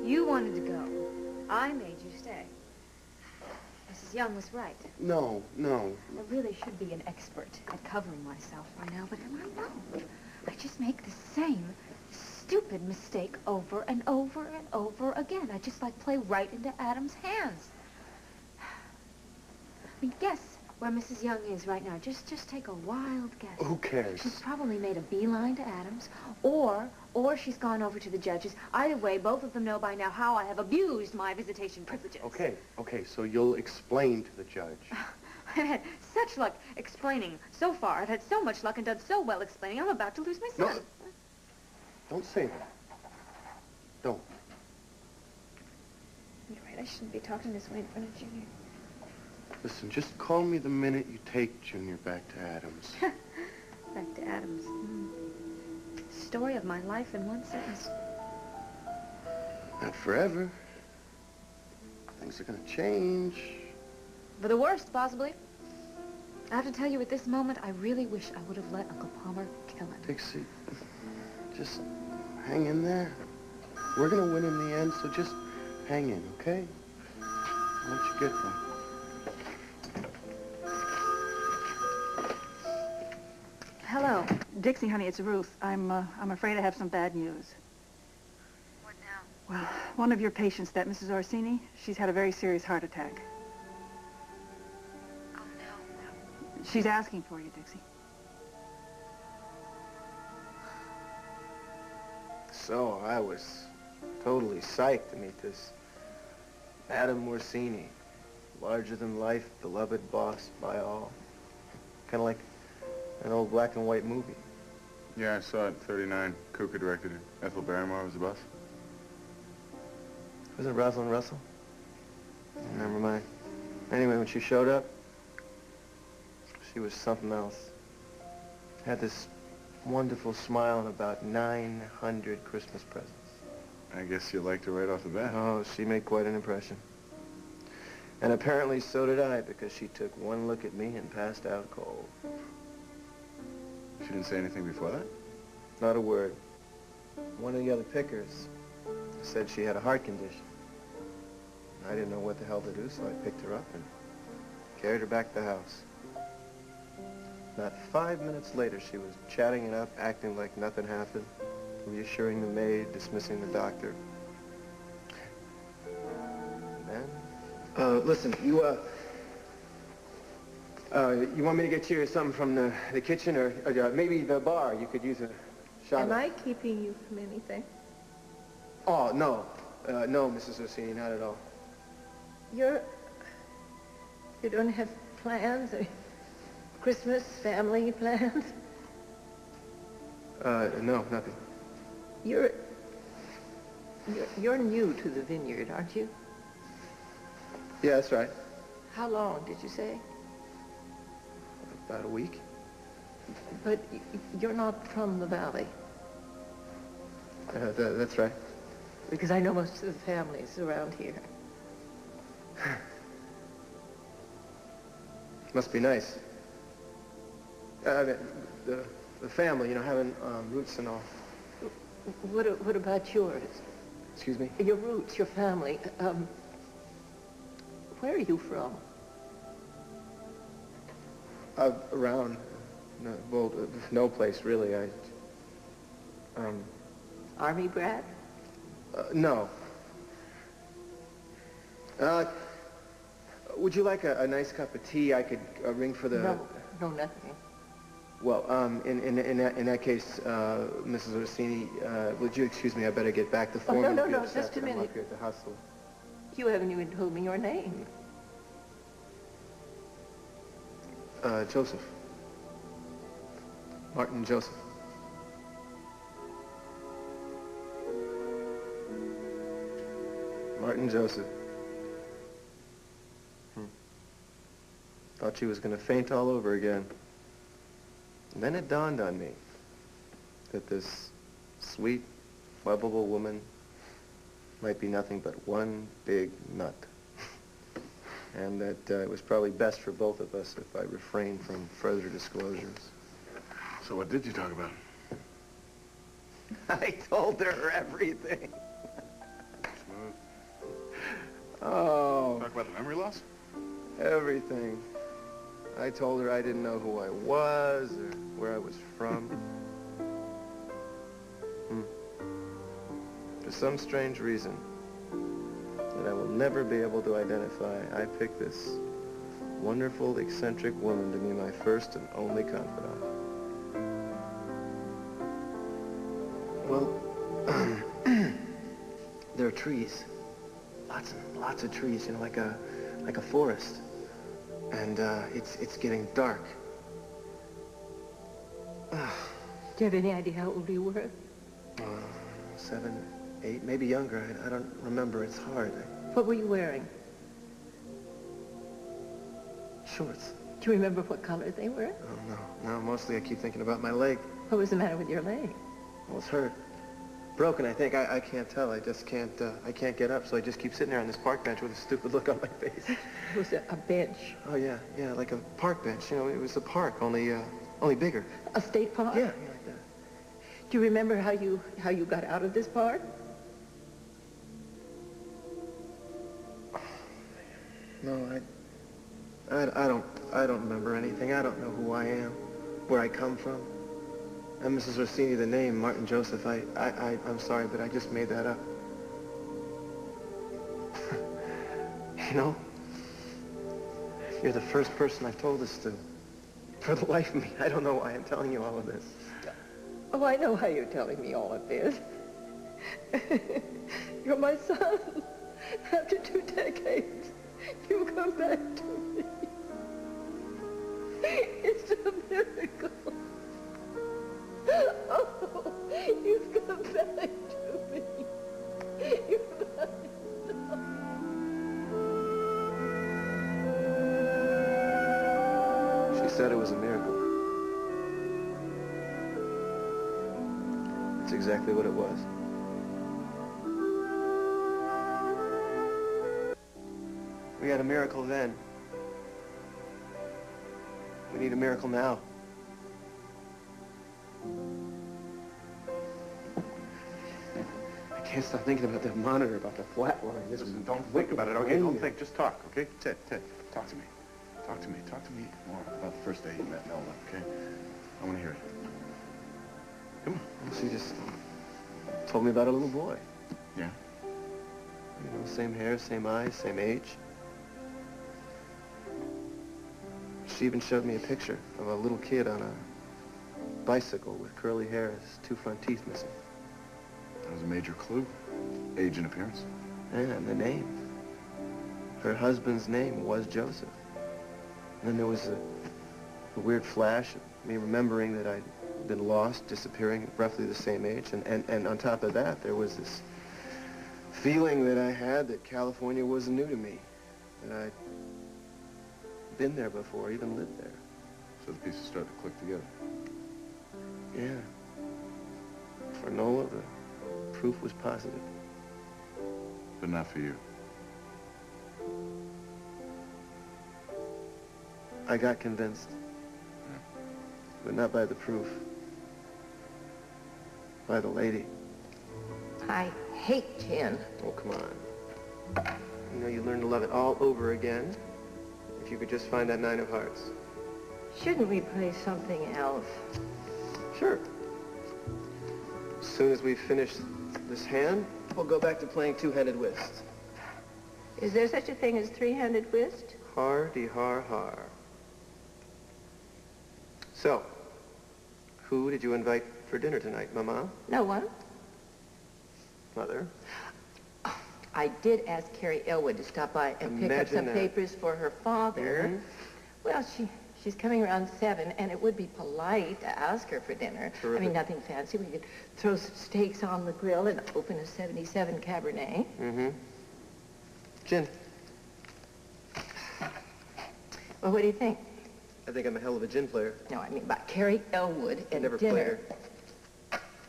You wanted to go. I made you stay. Mrs. Young was right. No. I really should be an expert at covering myself by now, but I'm not. I just make the same stupid mistake over and over and over again. I just like play right into Adam's hands. I mean, guess where Mrs. Young is right now. Just take a wild guess. Who cares? She's probably made a beeline to Adam's, or she's gone over to the judges. Either way, both of them know by now how I have abused my visitation privileges. Okay, so you'll explain to the judge. I've had such luck explaining so far. I've had so much luck and done so well explaining, I'm about to lose my son. No, don't say that. Don't. You're right, I shouldn't be talking this way in front of Junior. Listen, just call me the minute you take Junior back to Adams. Back to Adams. Story of my life in one sentence. Not forever. Things are gonna change. For the worst, possibly. I have to tell you, at this moment, I really wish I would have let Uncle Palmer kill him. Dixie, just hang in there. We're gonna win in the end, so just hang in, okay? I'll let you get them. Hello. Dixie, honey, it's Ruth. I'm afraid I have some bad news. What now? Well, one of your patients, that Mrs. Orsini, she's had a very serious heart attack. Oh, no. She's asking for you, Dixie. So, I was totally psyched to meet this Adam Orsini. Larger-than-life, beloved boss by all. Kind of like an old black and white movie. Yeah, I saw it. 39. Cooker directed it. Ethel Barrymore was the boss. Was it Rosalind Russell? Never mind. Anyway, when she showed up, she was something else. Had this wonderful smile and about 900 Christmas presents. I guess you liked her right off the bat. Oh, she made quite an impression. And apparently so did I, because she took one look at me and passed out cold. She didn't say anything before that? Not a word. One of the other pickers said she had a heart condition. I didn't know what the hell to do, so I picked her up and carried her back to the house. Not 5 minutes later, she was chatting it up, acting like nothing happened, reassuring the maid, dismissing the doctor. And then... listen, you want me to get you something from the kitchen or maybe the bar? You could use a shot. Am I keeping you from anything? Oh, no. No, Mrs. Orsini, not at all. You don't have plans or Christmas family plans? No, nothing. You're new to the vineyard, aren't you? Yeah, that's right. How long did you say? About a week. But you're not from the valley. That's right. Because I know most of the families around here. Must be nice. The family, you know, having roots and all. What about yours? Excuse me? Your roots, your family. Where are you from? Around. No, well, no place really. Army brat? No. Would you like a nice cup of tea? I could ring for the... No, nothing. Well, in that case, Mrs. Orsini, would you excuse me? I better get back to form. Oh, no, just a minute. I'm up here at the hospital. You haven't even told me your name. Joseph. Martin Joseph. Martin Joseph. Thought she was going to faint all over again. And then it dawned on me that this sweet, lovable woman might be nothing but one big nut. And that it was probably best for both of us if I refrained from further disclosures. So what did you talk about? I told her everything. else? Everything. I told her I didn't know who I was or where I was from. For some strange reason that I will never be able to identify, I picked this wonderful, eccentric woman to be my first and only confidant. Well, there are trees. Lots and lots of trees, you know, like a forest. And it's getting dark. Do you have any idea how old you were? 7, 8, maybe younger. I don't remember. It's hard. What were you wearing? Shorts. Do you remember what color they were? Oh, no. Mostly I keep thinking about my leg. What was the matter with your leg? Well, it's hurt. Broken, I think. I can't tell. I just can't, I can't get up, so I just keep sitting there on this park bench with a stupid look on my face. It was a bench. Oh, yeah, like a park bench. You know, it was a park, only bigger. A state park? Yeah, like that. Do you remember how you got out of this park? No, I don't remember anything. I don't know who I am, where I come from. And Mrs. Orsini, the name, Martin Joseph, I'm sorry, but I just made that up. You know, you're the first person I've told this to. For the life of me, I don't know why I'm telling you all of this. Oh, I know how you're telling me all of this. You're my son. After 2 decades, you come back to me. It's a miracle. Oh, you've come back to me. You're my son. She said it was a miracle. That's exactly what it was. We had a miracle then. We need a miracle now. I can't stop thinking about that monitor, about the flat line. Listen, don't think about it, okay? Don't think, just talk, okay? Ted, talk to me. Talk to me more about the first day you met Nola, okay? I want to hear it. Come on. She just told me about a little boy. Yeah? You know, same hair, same eyes, same age. She even showed me a picture of a little kid on a bicycle with curly hair, his 2 front teeth missing. That was a major clue. Age and appearance. And the name. Her husband's name was Joseph. And then there was a weird flash of me remembering that I'd been lost, disappearing at roughly the same age. And on top of that, there was this feeling that I had that California wasn't new to me. That I'd been there before, even lived there. So the pieces start to click together. Yeah. For Nola, the proof was positive. But not for you. I got convinced. Yeah. But not by the proof. By the lady. I hate gin. Oh, come on. You know, you learn to love it all over again if you could just find that 9 of hearts. Shouldn't we play something else? Sure. As soon as we finish this hand, we'll go back to playing 2-handed whist. Is there such a thing as 3-handed whist? Har-de-har-har. So, who did you invite for dinner tonight, Mama? No one. Mother? I did ask Carrie Elwood to stop by and pick up some papers for her father. Mm-hmm. Well, she's coming around 7, and it would be polite to ask her for dinner. Terrific. I mean, nothing fancy. We could throw some steaks on the grill and open a 77 Cabernet. Mm-hmm. Gin. Well, what do you think? I think I'm a hell of a gin player. No, I mean about Carrie Elwood and Never dinner. played her.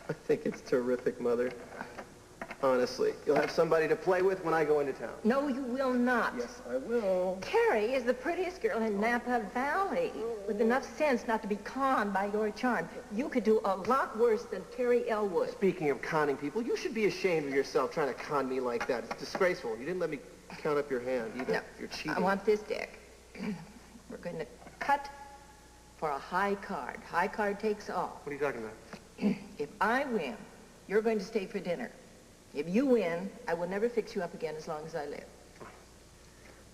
I think it's terrific, Mother. Honestly, you'll have somebody to play with when I go into town. No, you will not. Yes, I will. Carrie is the prettiest girl in Napa Valley, with enough sense not to be conned by your charm. You could do a lot worse than Carrie Elwood. Speaking of conning people, you should be ashamed of yourself trying to con me like that. It's disgraceful. You didn't let me count up your hand either. No, you're cheating. I want this deck. We're going to cut for a high card. High card takes all. What are you talking about? If I win, you're going to stay for dinner. If you win, I will never fix you up again as long as I live.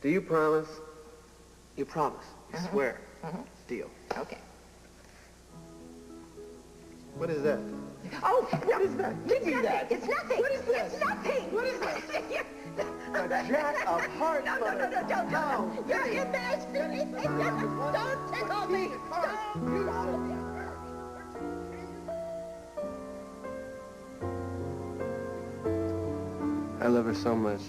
Do you promise? You promise. You swear. Deal. Okay. What is that? Oh, no. What is that? It's Give me nothing. that. It's nothing. What is this? It's nothing. What is this? A jack of hearts. No, don't. No. You're embarrassing me. Don't tickle me. Don't. I love her so much.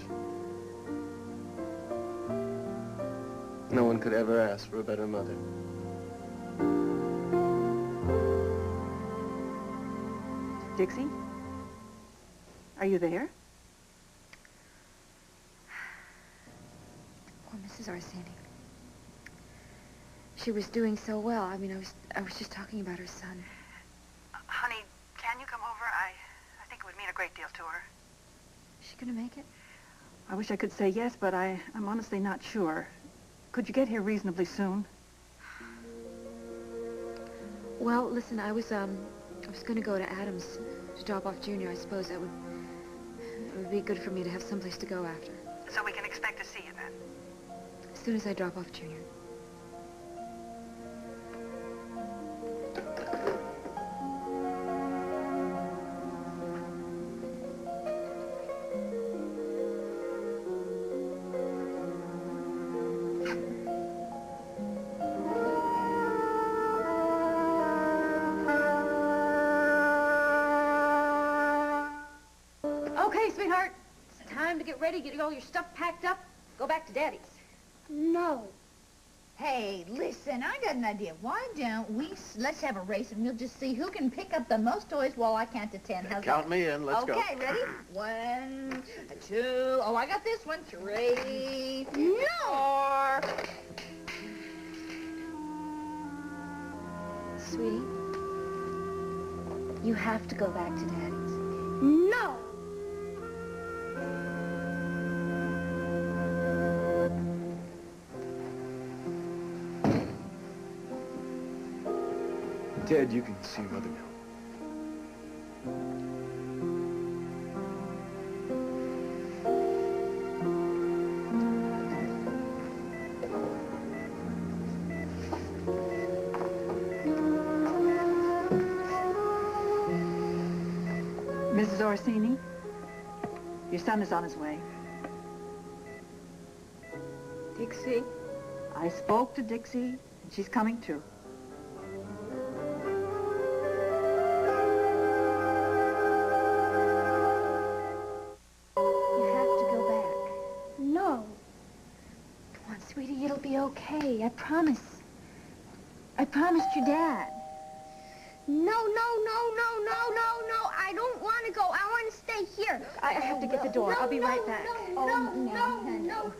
No one could ever ask for a better mother. Dixie? Are you there? Poor Mrs. Orsini. She was doing so well. I mean, I was just talking about her son. Honey, can you come over? I think it would mean a great deal to her. Is she gonna make it? I wish I could say yes, but I'm honestly not sure. Could you get here reasonably soon? Well, listen, I was gonna go to Adams to drop off Junior. I suppose it would be good for me to have someplace to go after. So we can expect to see you then? As soon as I drop off Junior. Okay, sweetheart. It's time to get ready, get all your stuff packed up, go back to Daddy's. No. Hey, listen, I got an idea. Why don't let's have a race and we'll just see who can pick up the most toys while I count to 10. How's Count that? me in. Let's go. Okay, ready? 1, 2, oh, I got this one. 3, 4. Sweetie, you have to go back to Daddy's. No. Ted, you can see your mother now. Mrs. Orsini, your son is on his way. Dixie? I spoke to Dixie, and she's coming too. You have to go back. No. Come on, sweetie, it'll be okay. I promise. I promised your dad. No. I don't want to go. I want to stay here. I have to get the door. I'll be right back. No.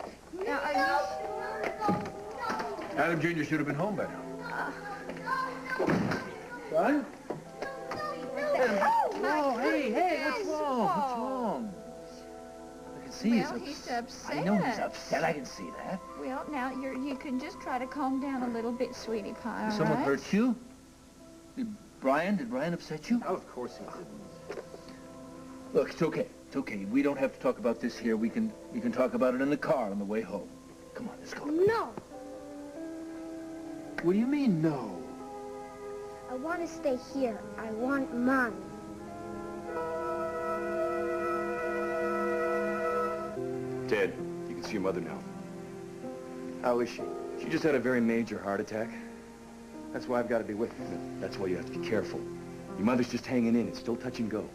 Adam Jr. should have been home by now. Son? Oh, hey, what's wrong? I can see Well, he's upset. I know he's upset. I can see that. Well, now you can just try to calm down a little bit, sweetie pie, all Someone right? hurt you? Did Brian upset you? Oh, of course he didn't. Look, it's okay. It's okay. We don't have to talk about this here. We can talk about it in the car on the way home. Come on, let's go. No. What do you mean, no? I want to stay here. I want Mom. Ted, you can see your mother now. How is she? She just had a very major heart attack. That's why I've got to be with her. That's why you have to be careful. Your mother's just hanging in. It's still touch and go.